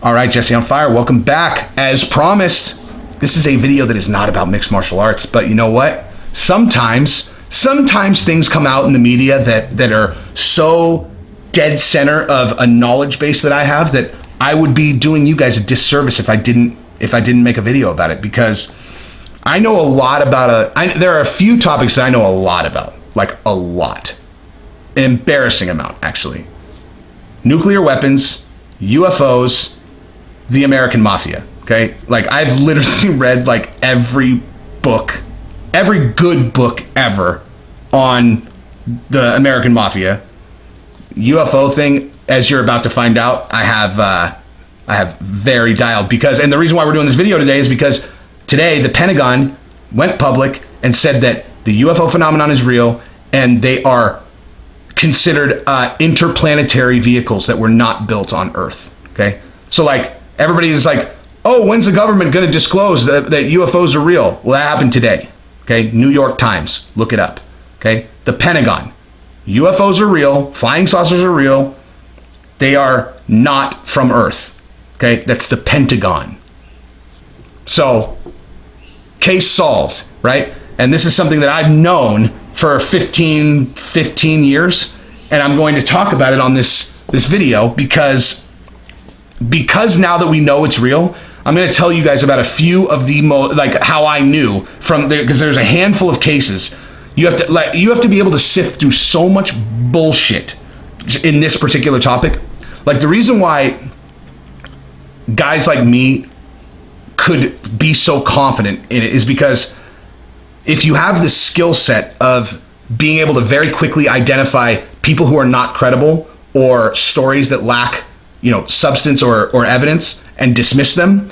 All right, Jesse on Fire, welcome back. As promised, this is a video that is not about mixed martial arts, but you know what? Sometimes things come out in the media that are so dead center of a knowledge base that I have that I would be doing you guys a disservice if I didn't make a video about it, because I know a lot about there are a few topics that I know a lot about, like a lot. An embarrassing amount, actually. Nuclear weapons, UFOs, the American Mafia, okay? Like, I've literally read, like, every good book ever on the American Mafia. UFO thing, as you're about to find out, I have very dialed, because, and the reason why we're doing this video today is because today the Pentagon went public and said that the UFO phenomenon is real, and they are considered interplanetary vehicles that were not built on Earth, okay? So, like, everybody is like, oh, when's the government going to disclose that UFOs are real? Well, that happened today, okay? New York Times, look it up, okay? The Pentagon, UFOs are real, flying saucers are real, they are not from Earth, okay? That's the Pentagon. So, case solved, right? And this is something that I've known for 15 years, and I'm going to talk about it on this video because now that we know it's real, I'm going to tell you guys about a few of the how I knew from there, because there's a handful of cases. You have to be able to sift through so much bullshit in this particular topic. Like, the reason why guys like me could be so confident in it is because if you have the skill set of being able to very quickly identify people who are not credible or stories that lack, substance or evidence, and dismiss them,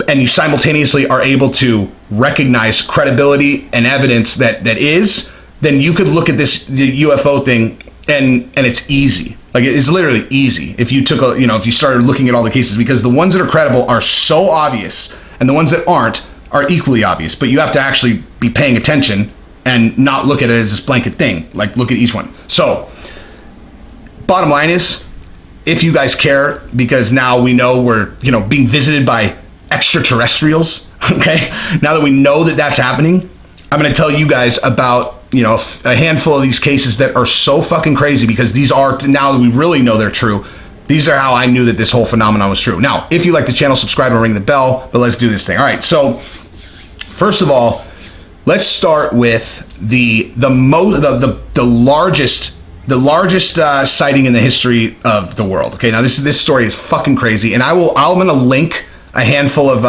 and you simultaneously are able to recognize credibility and evidence that is, then you could look at the UFO thing and it's easy. Like, it's literally easy if you took if you started looking at all the cases, because the ones that are credible are so obvious and the ones that aren't are equally obvious, but you have to actually be paying attention and not look at it as this blanket thing. Like, look at each one. So, bottom line is, if you guys care, because now we know we're, being visited by extraterrestrials, okay? Now that we know that that's happening, I'm going to tell you guys about, a handful of these cases that are so fucking crazy, because these are, now that we really know they're true, these are how I knew that this whole phenomenon was true. Now, if you like the channel, subscribe and ring the bell, but let's do this thing. All right, so first of all, let's start with the largest sighting in the history of the world. Okay, now this story is fucking crazy, and I'm gonna link a handful of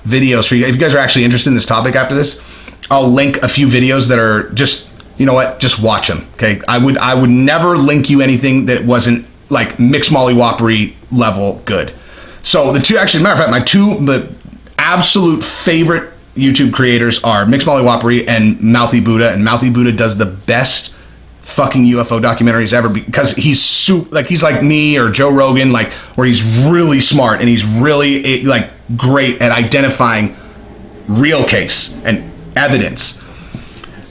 videos for you. If you guys are actually interested in this topic after this, I'll link a few videos that are just, just watch them. Okay, I would never link you anything that wasn't like mixed mollywoppery level good. So the two, actually, matter of fact, my two absolute favorite YouTube creators are Mixed Mollywoppery and Mouthy Buddha, and Mouthy Buddha does the best fucking UFO documentaries ever, because he's like me or Joe Rogan, like, where he's really smart and he's really like great at identifying real case and evidence.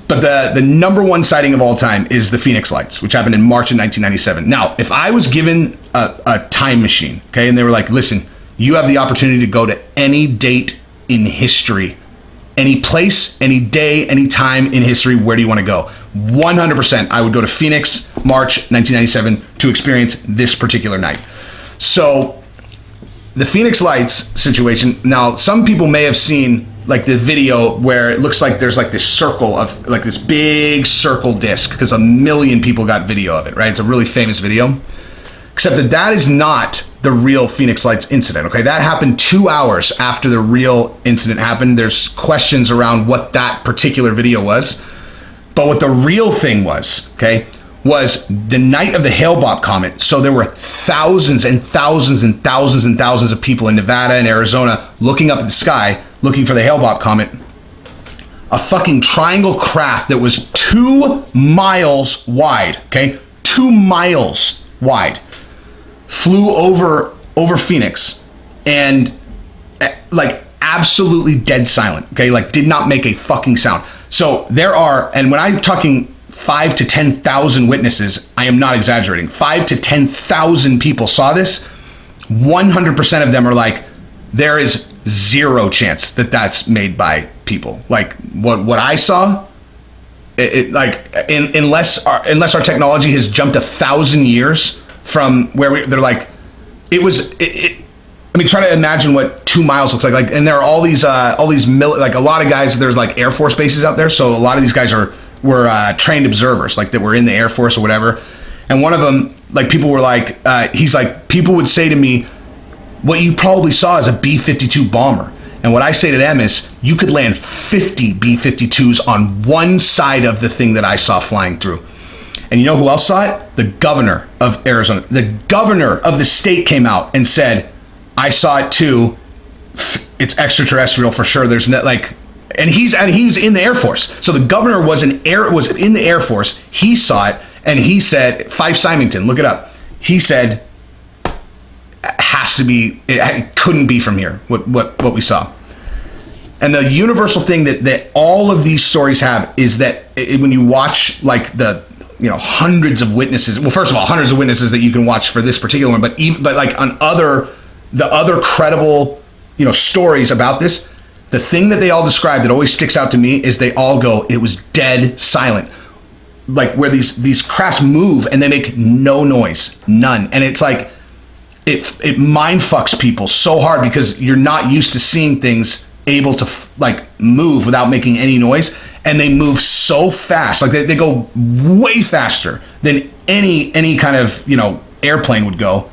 But the number one sighting of all time is the Phoenix Lights, which happened in March of 1997. Now, if I was given a time machine, okay, and they were like, listen, you have the opportunity to go to any date in history, any place, any day, any time in history, where do you want to go? 100%, I would go to Phoenix, March 1997, to experience this particular night. So, the Phoenix Lights situation, now, some people may have seen like the video where it looks like there's like this circle of, like this big circle disc, because 1 million people got video of it, right? It's a really famous video. Except that is not the real Phoenix Lights incident, okay? That happened 2 hours after the real incident happened. There's questions around what that particular video was. But what the real thing was, okay, was the night of the Hale-Bopp comet. So there were thousands and thousands and thousands and thousands of people in Nevada and Arizona looking up at the sky, looking for the Hale-Bopp comet. A fucking triangle craft that was 2 miles wide, okay? 2 miles wide. Flew over Phoenix, and like absolutely dead silent, okay? Like, did not make a fucking sound. So there are, and when I'm talking 5,000 to 10,000 witnesses, I am not exaggerating. 5,000 to 10,000 people saw this, 100% of them are like, there is zero chance that that's made by people. Like what I saw, unless our technology has jumped 1,000 years from where they're like, I mean, try to imagine what 2 miles looks like. Like, and there are all these like a lot of guys. There's like Air Force bases out there, so a lot of these guys were trained observers, like that were in the Air Force or whatever. And one of them, like people were like, he's like, people would say to me, what you probably saw is a B-52 bomber. And what I say to them is, you could land 50 B-52s on one side of the thing that I saw flying through. And you know who else saw it? The governor of Arizona. The governor of the state came out and said, I saw it too. It's extraterrestrial for sure. There's no, like, and he's in the Air Force. So the governor was in the Air Force. He saw it, and he said, Fife Symington, look it up. He said, has to be, it couldn't be from here. What we saw. And the universal thing that all of these stories have is that when you watch like the, you know, hundreds of witnesses. Well, first of all, hundreds of witnesses that you can watch for this particular one, but like on the other credible, you know, stories about this, the thing that they all describe that always sticks out to me is they all go, it was dead silent. Like where these crafts move and they make no noise, none. And it's like, it mind fucks people so hard because you're not used to seeing things able to like move without making any noise. And they move so fast, like they go way faster than any kind of, you know, airplane would go.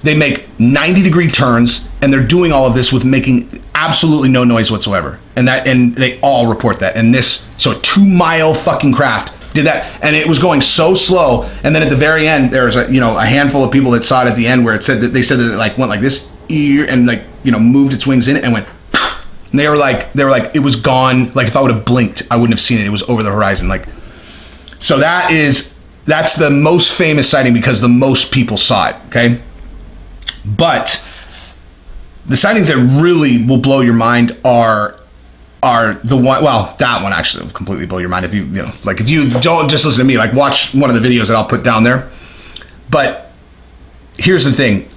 They make 90-degree turns, and they're doing all of this with making absolutely no noise whatsoever. And they all report that. And so a 2-mile fucking craft did that, and it was going so slow. And then at the very end, there's a handful of people that saw it at the end where they said that it like went like this, and like, you know, moved its wings in it and went. And they were like, it was gone. Like if I would have blinked, I wouldn't have seen it. It was over the horizon. Like, so that's the most famous sighting because the most people saw it. Okay. But the sightings that really will blow your mind are the one, well, that one actually will completely blow your mind if you don't just listen to me, like watch one of the videos that I'll put down there. But here's the thing.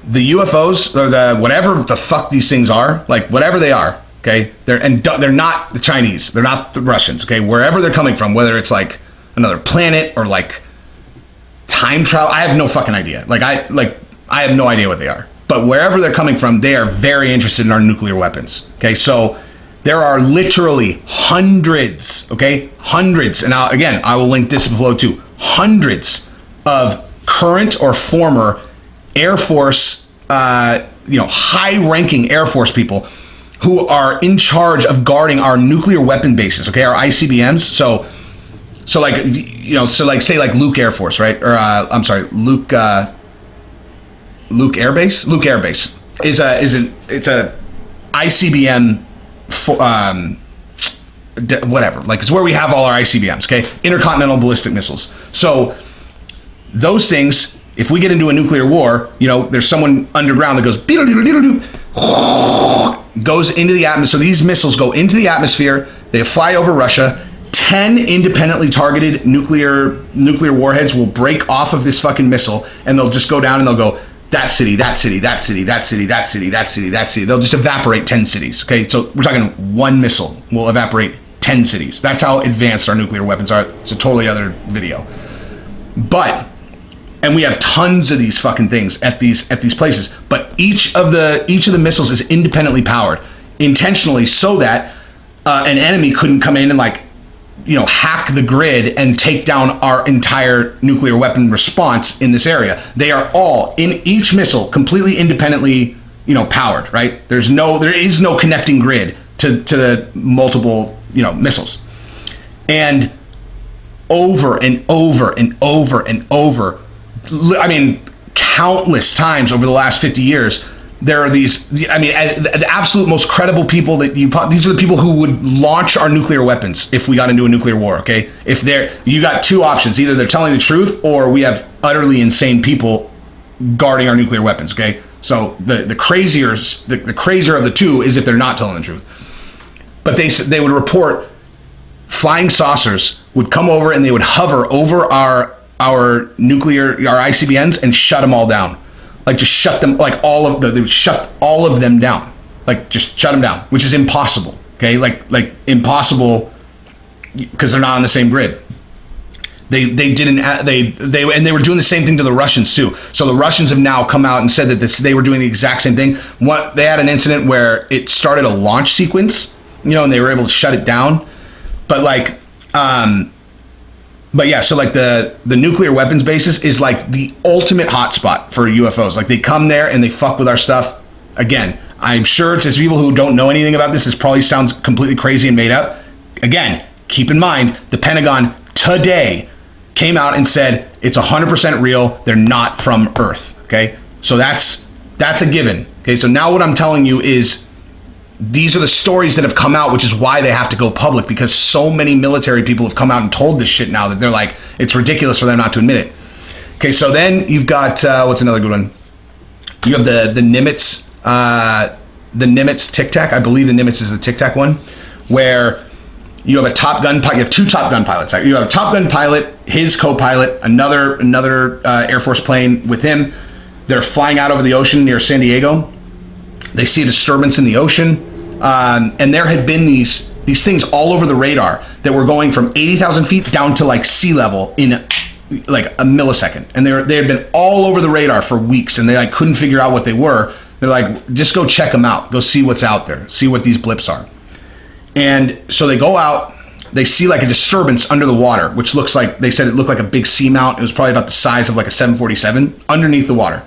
The UFOs or the whatever the fuck these things are, like whatever they are, okay? They're not the Chinese, they're not the Russians, okay? Wherever they're coming from, whether it's like another planet or like time travel, I have no fucking idea. I have no idea what they are. But wherever they're coming from, they are very interested in our nuclear weapons. Okay, so there are literally hundreds, okay? Hundreds, and I will link this below too. Hundreds of current or former Air Force, high-ranking Air Force people who are in charge of guarding our nuclear weapon bases, okay? Our ICBMs. So like, you know, so like say like Luke Air Force, right? Or Luke Air Base. Luke Air Base it's a ICBM whatever. Like it's where we have all our ICBMs, okay? Intercontinental ballistic missiles. So those things, if we get into a nuclear war, you know, there's someone underground that goes goes into the atmosphere. So these missiles go into the atmosphere. They fly over Russia. 10 independently targeted nuclear warheads will break off of this fucking missile, and they'll just go down and they'll go, that city, that city, that city, that city, that city, that city, that city. They'll just evaporate 10 cities. Okay, so we're talking one missile will evaporate 10 cities. That's how advanced our nuclear weapons are. It's a totally other video. And we have tons of these fucking things at these places. But each of the missiles is independently powered intentionally so that an enemy couldn't come in and like, you know, hack the grid and take down our entire nuclear weapon response in this area. They are all in each missile completely independently, you know, powered, right? There is no connecting grid to the multiple, you know, missiles. And over and over and over and over, I mean, countless times over the last 50 years, there are these, I mean, the absolute most credible people these are the people who would launch our nuclear weapons if we got into a nuclear war, okay? You got two options. Either they're telling the truth or we have utterly insane people guarding our nuclear weapons, okay? So the crazier of the two is if they're not telling the truth. But they would report flying saucers would come over and they would hover over our ICBMs and shut them all down. like just shut them, like they would shut all of them down, like just shut them down, which is impossible. Okay, like impossible because they're not on the same grid. They didn't and they were doing the same thing to the Russians too. So the Russians have now come out and said that they were doing the exact same thing. They had an incident where it started a launch sequence, and they were able to shut it down. But but yeah, so like the nuclear weapons basis is like the ultimate hotspot for UFOs. Like they come there and they fuck with our stuff. Again, I'm sure to people who don't know anything about this probably sounds completely crazy and made up. Again, keep in mind, the Pentagon today came out and said it's 100% real. They're not from Earth. Okay, so that's a given. Okay, so now what I'm telling you is these are the stories that have come out, which is why they have to go public, because so many military people have come out and told this shit now that they're like, it's ridiculous for them not to admit it. Okay, so then you've got what's another good one? You have the Nimitz, the Nimitz Tic Tac. I believe the Nimitz is the Tic Tac one, where you have a Top Gun pilot. You have two Top Gun pilots. You have a Top Gun pilot, his co-pilot, another Air Force plane with him. They're flying out over the ocean near San Diego. They see a disturbance in the ocean, and there had been these things all over the radar that were going from 80,000 feet down to like sea level in like a millisecond, and they had been all over the radar for weeks, and they like couldn't figure out what they were. They're like, just go check them out, go see what's out there, see what these blips are. And so they go out, they see like a disturbance under the water, which looks like, they said it looked like a big seamount. It was probably about the size of like a 747 underneath the water.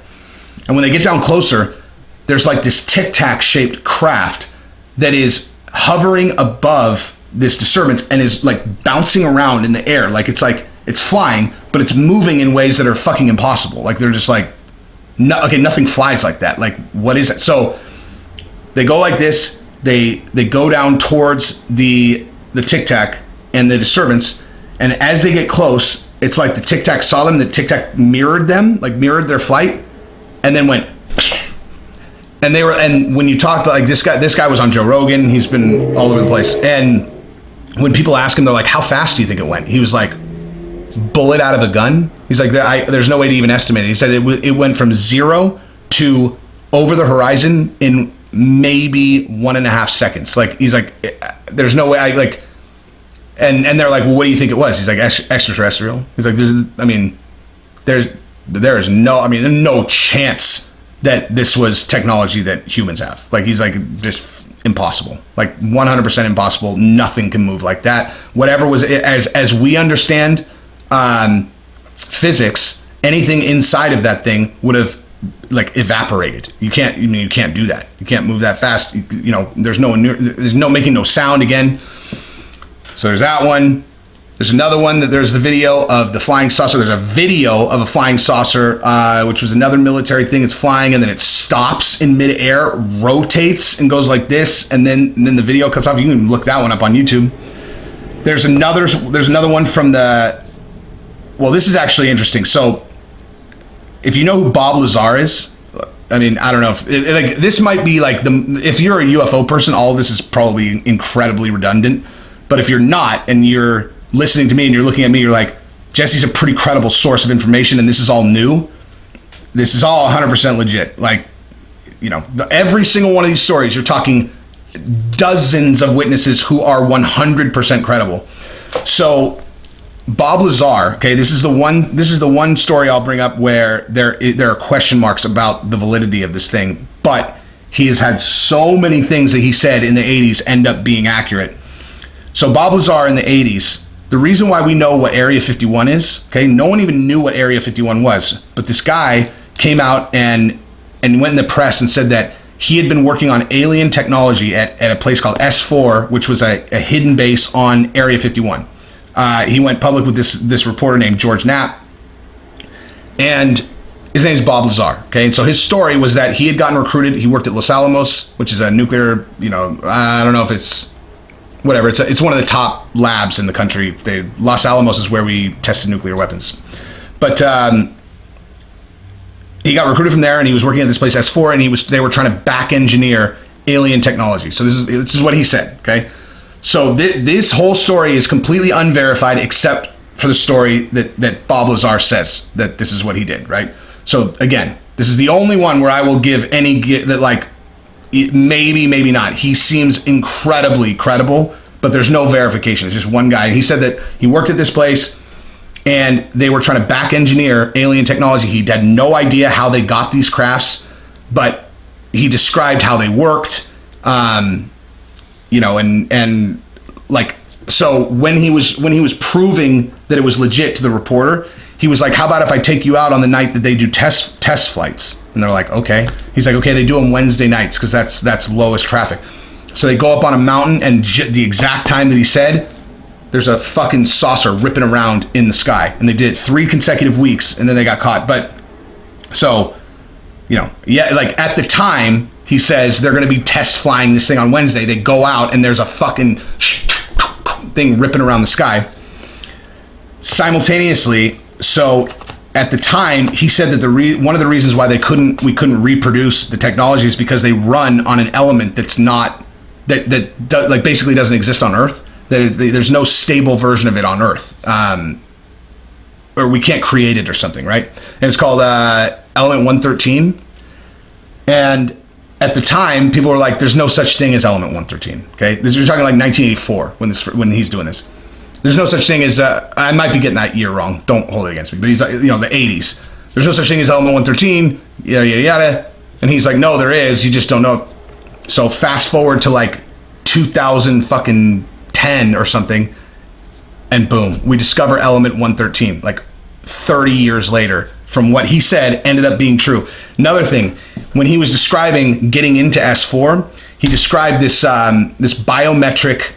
And when they get down closer, there's like this tic-tac shaped craft that is hovering above this disturbance and is like bouncing around in the air. Like it's flying, but it's moving in ways that are fucking impossible. Like they're just like, no, okay, nothing flies like that. Like, what is it? So they go like this, they go down towards the tic-tac and the disturbance. And as they get close, it's like the tic-tac saw them, the tic-tac mirrored them, like mirrored their flight, and then went. And when you talk to like this guy was on Joe Rogan, he's been all over the place. And when people ask him, they're like, how fast do you think it went? He was like, bullet out of a gun. He's like, there's no way to even estimate it. He said it went from 0 to over the horizon in maybe 1.5 seconds. Like, he's like, there's no way and they're like, well, what do you think it was? He's like, extraterrestrial. He's like, there's no chance that this was technology that humans have. Like, he's like, just impossible, like 100% impossible. Nothing can move like that. Whatever was, as we understand physics, anything inside of that thing would have like evaporated. You can't do that. You can't move that fast. There's no making no sound again. So there's that one. There's another one that there's the video of the flying saucer. There's a video of a flying saucer, which was another military thing. It's flying and then it stops in midair, rotates and goes like this, and then the video cuts off. You can look that one up on YouTube. There's another one from well, this is actually interesting. So if you know who Bob Lazar is, I mean, I don't know if this might be like if you're a UFO person, all of this is probably incredibly redundant. But if you're not, and you're listening to me and you're looking at me, you're like, Jesse's a pretty credible source of information and this is all new. This is all 100% legit. Like, every single one of these stories, you're talking dozens of witnesses who are 100% credible. So Bob Lazar, okay, this is the one story I'll bring up where there are question marks about the validity of this thing, but he has had so many things that he said in the 80s end up being accurate. So Bob Lazar in the 80s, the reason why we know what Area 51 is, okay, no one even knew what Area 51 was, but this guy came out and went in the press and said that he had been working on alien technology at a place called S4, which was a hidden base on Area 51. He went public with this reporter named George Knapp, and his name is Bob Lazar, okay? And so his story was that he had gotten recruited. He worked at Los Alamos, which is a nuclear, I don't know if it's whatever. It's one of the top labs in the country. Los Alamos is where we tested nuclear weapons. But he got recruited from there, and he was working at this place S4, and they were trying to back engineer alien technology. So this is what he said. Okay, so this whole story is completely unverified, except for the story that Bob Lazar says that this is what he did. Right. So again, This is the only one where I will give that, like, maybe not. He seems incredibly credible, but there's no verification. It's just one guy. And he said that he worked at this place and they were trying to back engineer alien technology. He had no idea how they got these crafts, but he described how they worked. You know, and like, so when he was proving that it was legit to the reporter, he was like, how about if I take you out on the night that they do test flights? And they're like, okay. He's like, okay, they do them Wednesday nights because that's lowest traffic. So they go up on a mountain, and the exact time that he said, there's a fucking saucer ripping around in the sky. And they did it 3 consecutive weeks, and then they got caught. But so, you know, yeah, like at the time, he says they're going to be test flying this thing on Wednesday. They go out and there's a fucking thing ripping around the sky. Simultaneously, so at the time, he said that one of the reasons why we couldn't reproduce the technology is because they run on an element that's not like basically doesn't exist on Earth. There's no stable version of it on Earth, or we can't create it or something, right? And it's called element 113, and at the time, people were like, "There's no such thing as element 113." Okay, you're talking like 1984 when he's doing this. There's no such thing as I might be getting that year wrong. Don't hold it against me. But he's like, you know, the 80s. There's no such thing as element 113. Yada yada yada. And he's like, no, there is. You just don't know. So fast forward to like 2010 or something, and boom, we discover element 113. Like 30 years later, from what he said, ended up being true. Another thing, when he was describing getting into S4, he described this biometric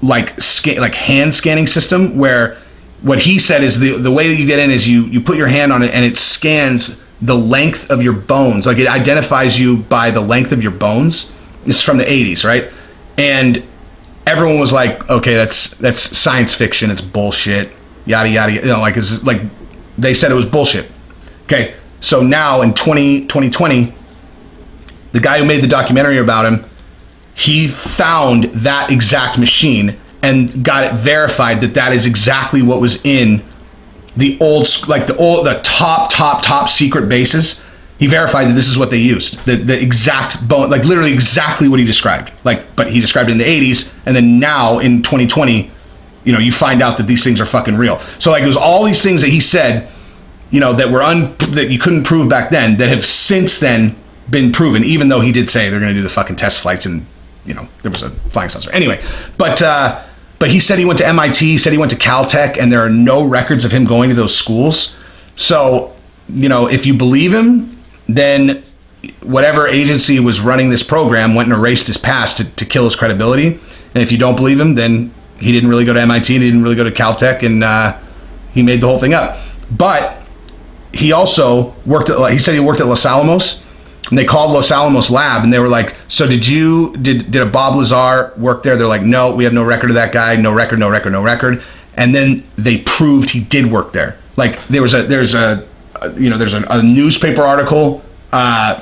like hand scanning system, where what he said is the way that you get in is you put your hand on it and it scans the length of your bones. Like, it identifies you by the length of your bones. This is from the 80s, right? And everyone was like, okay, that's science fiction. It's bullshit. Yada, yada. You know, like, it's like they said it was bullshit. Okay. So now in 2020, the guy who made the documentary about him, he found that exact machine and got it verified that is exactly what was in the top secret bases. He verified that this is what they used. The exact bone, like literally exactly what he described. Like, but he described it in the 80s, and then now in 2020, you know, you find out that these things are fucking real. So like, it was all these things that he said, you know, that you couldn't prove back then, that have since then been proven, even though he did say they're going to do the fucking test flights, and, you know, there was a flying saucer. Anyway, but he said he went to MIT, he said he went to Caltech, and there are no records of him going to those schools. So, you know, if you believe him, then whatever agency was running this program went and erased his past to kill his credibility. And if you don't believe him, then he didn't really go to MIT, and he didn't really go to Caltech, and he made the whole thing up. But he also he said he worked at Los Alamos, and they called Los Alamos lab, and they were like, so did a Bob Lazar work there? They're like, no, we have no record of that guy. No record. And then they proved he did work there. Like, there's a newspaper article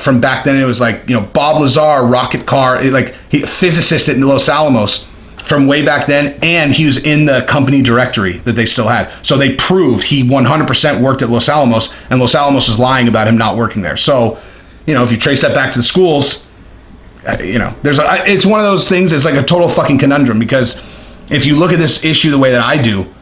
from back then. It was like, you know, Bob Lazar, rocket car, physicist at Los Alamos from way back then, and he was in the company directory that they still had. So they proved he 100% worked at Los Alamos, and Los Alamos was lying about him not working there. So, you know, if you trace that back to the schools, you know, it's one of those things. It's like a total fucking conundrum, because if you look at this issue the way that I do,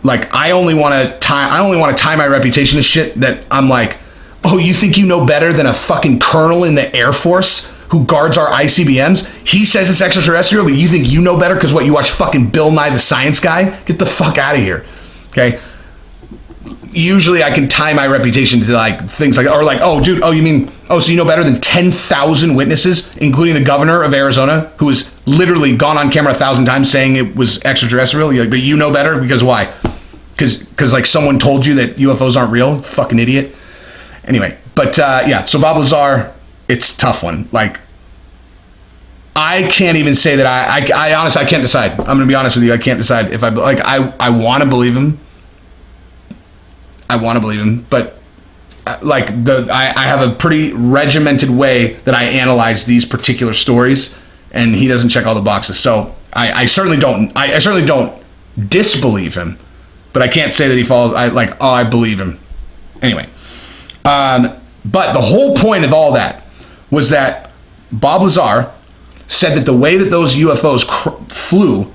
like, I only want to tie my reputation to shit that I'm like, oh, you think you know better than a fucking colonel in the Air Force who guards our ICBMs? He says it's extraterrestrial, but you think you know better because what, you watch fucking Bill Nye the Science Guy? Get the fuck out of here. Okay? Usually I can tie my reputation to like things like, or like, oh dude, so you know better than 10,000 witnesses, including the governor of Arizona, who has literally gone on camera 1,000 times saying it was extraterrestrial. You're like, but you know better because why? Because like someone told you that UFOs aren't real, fucking idiot. Anyway, but yeah, so Bob Lazar, it's a tough one. Like, I can't even say that I honestly, I can't decide. I'm gonna be honest with you, I can't decide if I want to believe him. I want to believe him, but like I have a pretty regimented way that I analyze these particular stories, and he doesn't check all the boxes. So I certainly don't. I certainly don't disbelieve him, but I can't say that he falls. I believe him. Anyway, But the whole point of all that was that Bob Lazar said that the way that those UFOs flew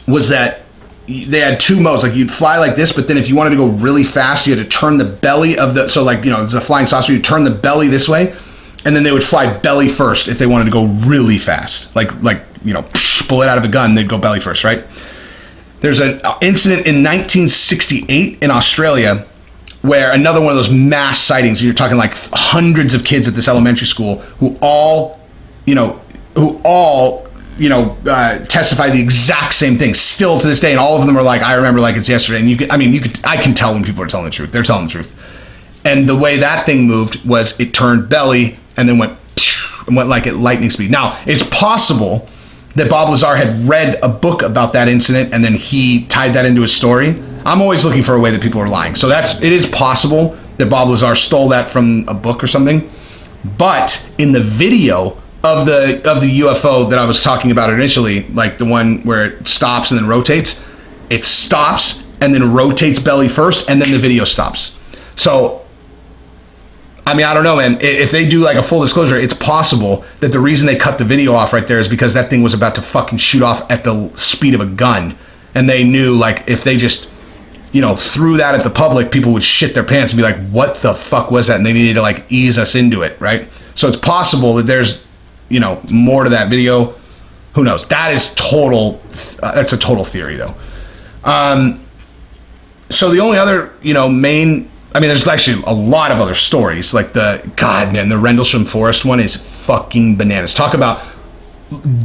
was that they had two modes. Like, you'd fly like this, but then if you wanted to go really fast, you had to turn the belly of the, so like, you know, it's a flying saucer, you turn the belly this way, and then they would fly belly first if they wanted to go really fast. Like you know, bullet out of a gun, they'd go belly first, right? There's an incident in 1968 in Australia where another one of those mass sightings, you're talking like hundreds of kids at this elementary school who all testify the exact same thing still to this day. And all of them are like, I remember like it's yesterday. And I can tell when people are telling the truth. They're telling the truth. And the way that thing moved was it turned belly and then went like at lightning speed. Now, it's possible that Bob Lazar had read a book about that incident and then he tied that into his story. I'm always looking for a way that people are lying. So it is possible that Bob Lazar stole that from a book or something. But in the video of the UFO that I was talking about initially, like the one where it stops and then rotates, it stops and then rotates belly first and then the video stops. So, I mean, I don't know, man. If they do like a full disclosure, it's possible that the reason they cut the video off right there is because that thing was about to fucking shoot off at the speed of a gun. And they knew, like, if they just, you know, threw that at the public, people would shit their pants and be like, what the fuck was that? And they needed to, like, ease us into it, right? So it's possible that there's, you know, more to that video. Who knows? That's a total theory, though. So the only other, you know, there's actually a lot of other stories. Like the Rendlesham Forest one is fucking bananas. Talk about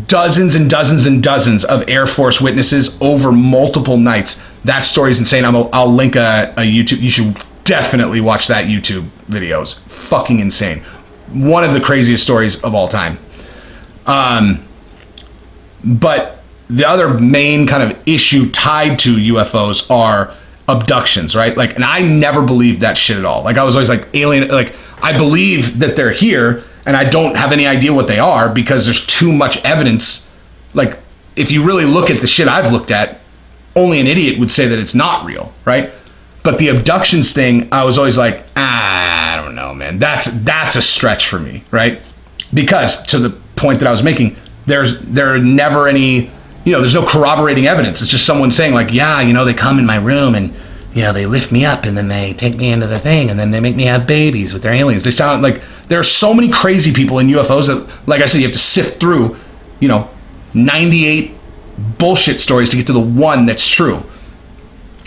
dozens and dozens and dozens of Air Force witnesses over multiple nights. That story is insane. I'll link a YouTube. You should definitely watch that YouTube video. It's fucking insane. One of the craziest stories of all time. But the other main kind of issue tied to UFOs are abductions, right? Like, and I never believed that shit at all. Like, I was always like, alien, like, I believe that they're here and I don't have any idea what they are because there's too much evidence. Like, if you really look at the shit I've looked at, only an idiot would say that it's not real, right? But the abductions thing, I was always like, I don't know, man. That's a stretch for me, right? Because to the point that I was making, there are never any, you know, there's no corroborating evidence. It's just someone saying like, yeah, you know, they come in my room and, you know, they lift me up and then they take me into the thing and then they make me have babies with their aliens. They sound like there are so many crazy people in UFOs that, like I said, you have to sift through, you know, 98 bullshit stories to get to the one that's true.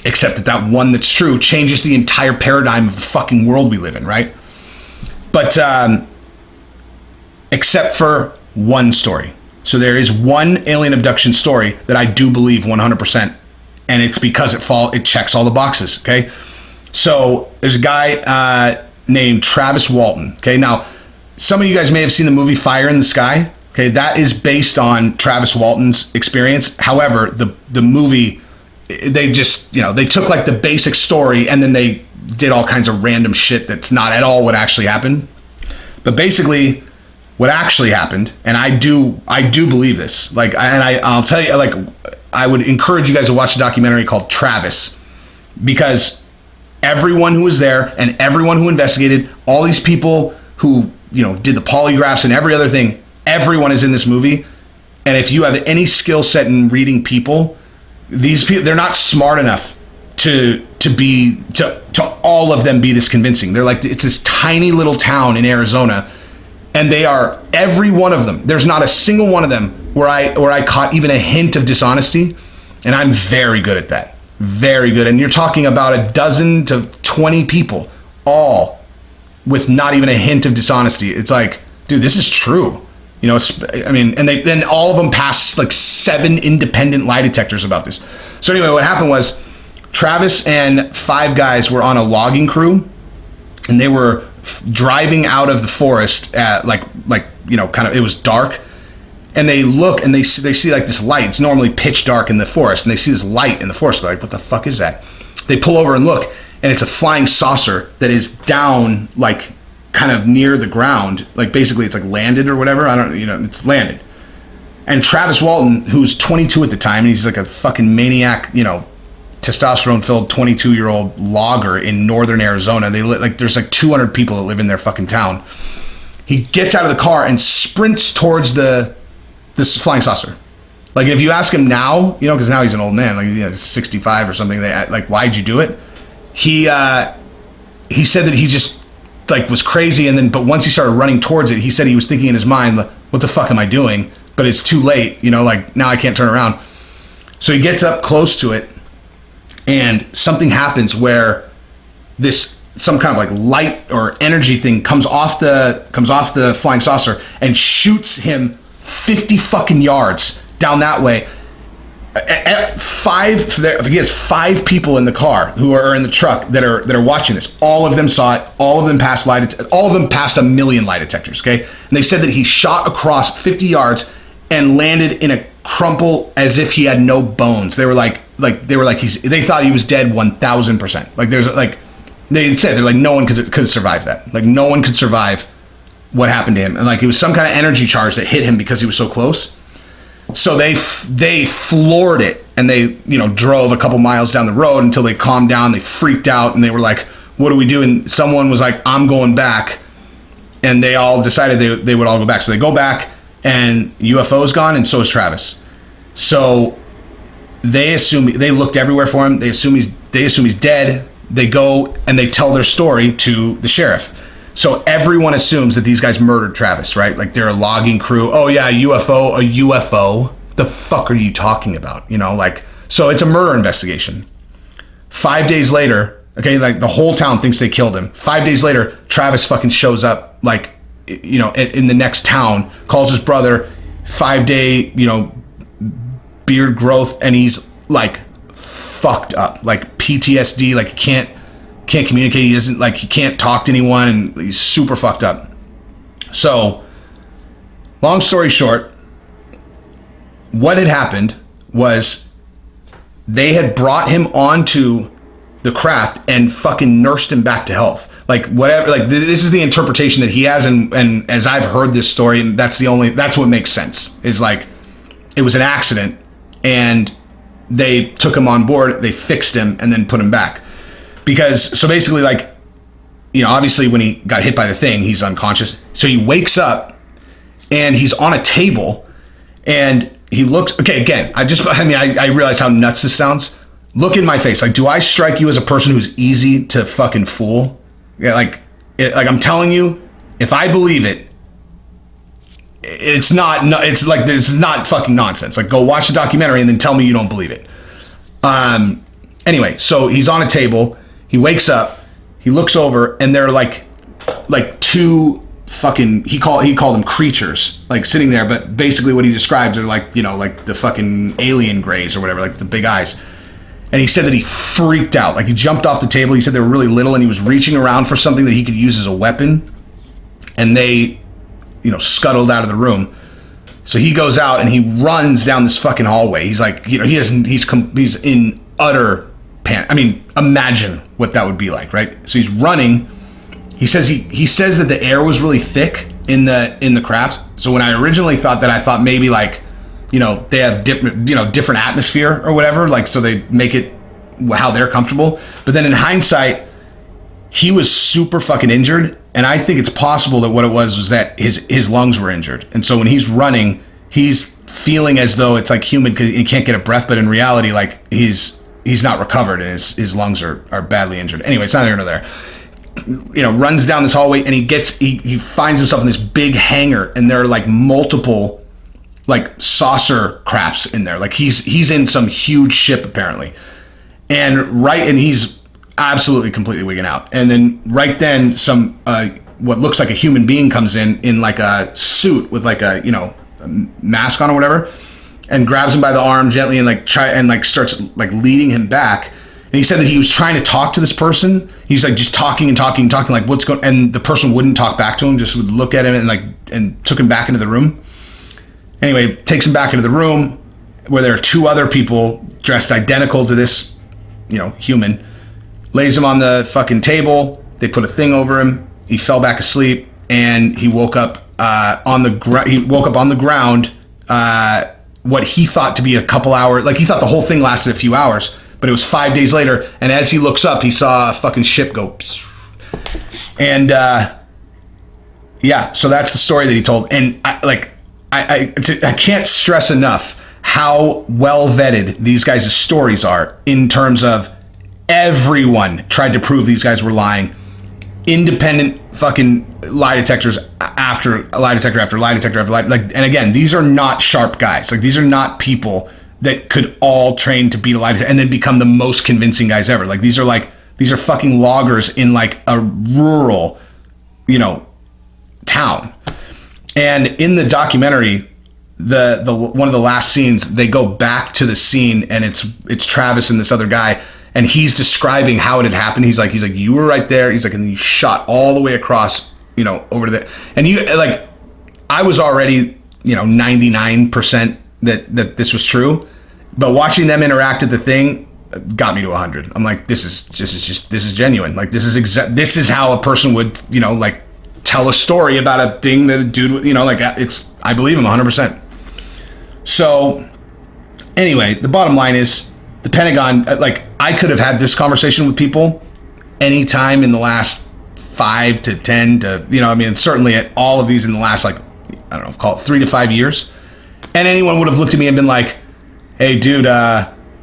Except that one that's true changes the entire paradigm of the fucking world we live in, right? But except for one story. So there is one alien abduction story that I do believe 100%, and it's because it checks all the boxes, okay? So there's a guy named Travis Walton, okay? Now, some of you guys may have seen the movie Fire in the Sky, okay? That is based on Travis Walton's experience. However, the movie, they just, you know, they took like the basic story and then they did all kinds of random shit that's not at all what actually happened. But basically, what actually happened, and I do believe this. Like, I'll tell you, like, I would encourage you guys to watch a documentary called Travis, because everyone who was there and everyone who investigated, all these people who, you know, did the polygraphs and every other thing, everyone is in this movie. And if you have any skill set in reading people, these people, they're not smart enough to all of them be this convincing. They're like, it's this tiny little town in Arizona. And they are, every one of them, there's not a single one of them where I caught even a hint of dishonesty. And I'm very good at that. Very good. And you're talking about a dozen to 20 people, all with not even a hint of dishonesty. It's like, dude, this is true. You know, I mean, and then all of them passed like 7 independent lie detectors about this. So anyway, what happened was Travis and 5 guys were on a logging crew, and they were driving out of the forest at like you know, kind of, it was dark, and they look and they see like this light. It's normally pitch dark in the forest, and they see this light in the forest. They're like, what the fuck is that? They pull over and look, and it's a flying saucer that is down, like kind of near the ground. Like basically it's like landed or whatever. I don't, you know, it's landed. And Travis Walton, who's 22 at the time, and he's like a fucking maniac, you know, testosterone-filled 22-year-old logger in northern Arizona. There's like 200 people that live in their fucking town. He gets out of the car and sprints towards this flying saucer. Like, if you ask him now, because now he's an old man, like he's 65 or something, like, why'd you do it? He said that he just like was crazy, but once he started running towards it, he said he was thinking in his mind, what the fuck am I doing? But it's too late, like now I can't turn around. So he gets up close to it, and something happens where some kind of like light or energy thing comes off the flying saucer and shoots him 50 fucking yards down that way. He has 5 people in the car who are in the truck that are watching this. All of them saw it. All of them passed a million lie detectors. Okay, and they said that he shot across 50 yards and landed in a crumple as if he had no bones. They thought he was dead 1,000%. They said no one could survive that. Like, no one could survive what happened to him, and like it was some kind of energy charge that hit him because he was so close. So they floored it, and they drove a couple miles down the road until they calmed down. They freaked out, and they were like, "What do we do?" And someone was like, "I'm going back," and they all decided they would all go back. So they go back, and UFO's gone, and so is Travis. So they looked everywhere for him. They assume he's dead. They go and they tell their story to the sheriff. So everyone assumes that these guys murdered Travis, right? Like, they're a logging crew. Oh yeah, a UFO. The fuck are you talking about? So it's a murder investigation. 5 days later, okay, like the whole town thinks they killed him. 5 days later, Travis fucking shows up, like, in the next town, calls his brother, 5-day, beard growth, and he's like fucked up, like PTSD, like he can't communicate. He can't talk to anyone, and he's super fucked up. So, long story short, what had happened was they had brought him onto the craft and fucking nursed him back to health. Like, whatever, like, this is the interpretation that he has, and as I've heard this story, and that's what makes sense, is like, it was an accident, and they took him on board, they fixed him, and then put him back. So basically, like, obviously when he got hit by the thing, he's unconscious. So he wakes up and he's on a table, and he looks, okay, again, I realize how nuts this sounds. Look in my face. Like, do I strike you as a person who's easy to fucking fool? Yeah, like I'm telling you, if I believe it, it's like, this is not fucking nonsense. Like, go watch the documentary and then tell me you don't believe it. Anyway, so he's on a table. He wakes up, he looks over, and they're like 2 fucking, he called them creatures, like, sitting there, but basically what he describes are like, like the fucking alien grays or whatever, like the big eyes. And he said that he freaked out. Like, he jumped off the table. He said they were really little, and he was reaching around for something that he could use as a weapon, and they, scuttled out of the room. So he goes out and he runs down this fucking hallway. He's like, he's in utter panic. I mean, imagine what that would be like, right? So he's running. He says that the air was really thick in the craft. So when I originally thought that, I thought maybe like, they have different atmosphere or whatever, like, so they make it how they're comfortable. But then in hindsight, he was super fucking injured, and I think it's possible that what it was that his lungs were injured. And so when he's running, he's feeling as though it's like humid because he can't get a breath, but in reality, like, he's not recovered, and his lungs are badly injured. Anyway, it's neither here nor there. Runs down this hallway, and he finds himself in this big hangar, and there are like multiple like saucer crafts in there. Like, he's in some huge ship apparently, and he's absolutely completely wigging out. And then right then, some what looks like a human being comes in like a suit with like a a mask on or whatever, and grabs him by the arm gently and starts like leading him back. And he said that he was trying to talk to this person. He's like just talking, like, what's going, and the person wouldn't talk back to him, just would look at him and took him back into the room. Anyway, takes him back into the room where there are 2 other people dressed identical to this, human. Lays him on the fucking table. They put a thing over him. He fell back asleep, and he woke up on the ground. He woke up on the ground. What he thought to be a couple hours, like, he thought the whole thing lasted a few hours, but it was 5 days later. And as he looks up, he saw a fucking ship go. And yeah, so that's the story that he told. And I can't stress enough how well vetted these guys' stories are in terms of everyone tried to prove these guys were lying. Independent fucking lie detectors after lie detector after lie detector after lie. Like, and again, these are not sharp guys. Like, these are not people that could all train to beat a lie detector and then become the most convincing guys ever. Like, these are fucking loggers in like a rural, town. And in the documentary, the one of the last scenes, they go back to the scene, and it's Travis and this other guy, and he's describing how it had happened. He's like, you were right there. He's like, and you shot all the way across, over there. And I was already, 99% that this was true, but watching them interact at the thing got me to 100. I'm like, this is genuine. Like, this is how a person would, tell a story about a thing that a dude would, I believe him 100%. So anyway, the bottom line is the Pentagon, I could have had this conversation with people anytime in the last 5 to 10 to, certainly at all of these in the last, call it 3 to 5 years. And anyone would have looked at me and been like, hey dude,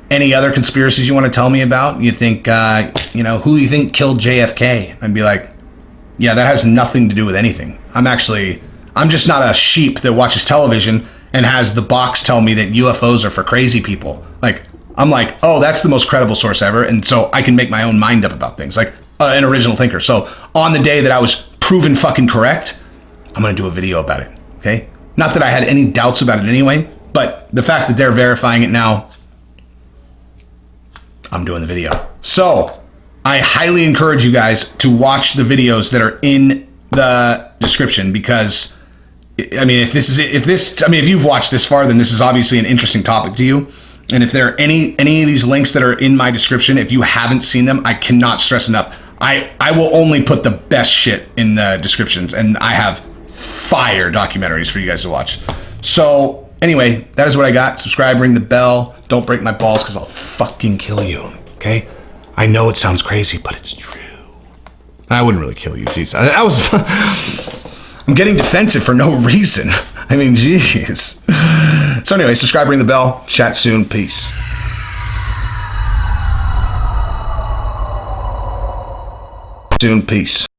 any other conspiracies you want to tell me about? You think, who you think killed JFK? I'd be like, yeah, that has nothing to do with anything. I'm just not a sheep that watches television and has the box tell me that UFOs are for crazy people. I'm like, oh, that's the most credible source ever. And so I can make my own mind up about things, like an original thinker. So on the day that I was proven fucking correct, I'm going to do a video about it. Okay. Not that I had any doubts about it anyway, but the fact that they're verifying it now, I'm doing the video. So I highly encourage you guys to watch the videos that are in the description, because if you've watched this far, then this is obviously an interesting topic to you. And if there are any of these links that are in my description, if you haven't seen them, I cannot stress enough. I will only put the best shit in the descriptions, and I have fire documentaries for you guys to watch. So anyway, that is what I got. Subscribe, ring the bell. Don't break my balls, because I'll fucking kill you. Okay? I know it sounds crazy, but it's true. I wouldn't really kill you. Jeez. I'm getting defensive for no reason. I mean, jeez. So anyway, subscribe, ring the bell. Chat soon. Peace. Peace.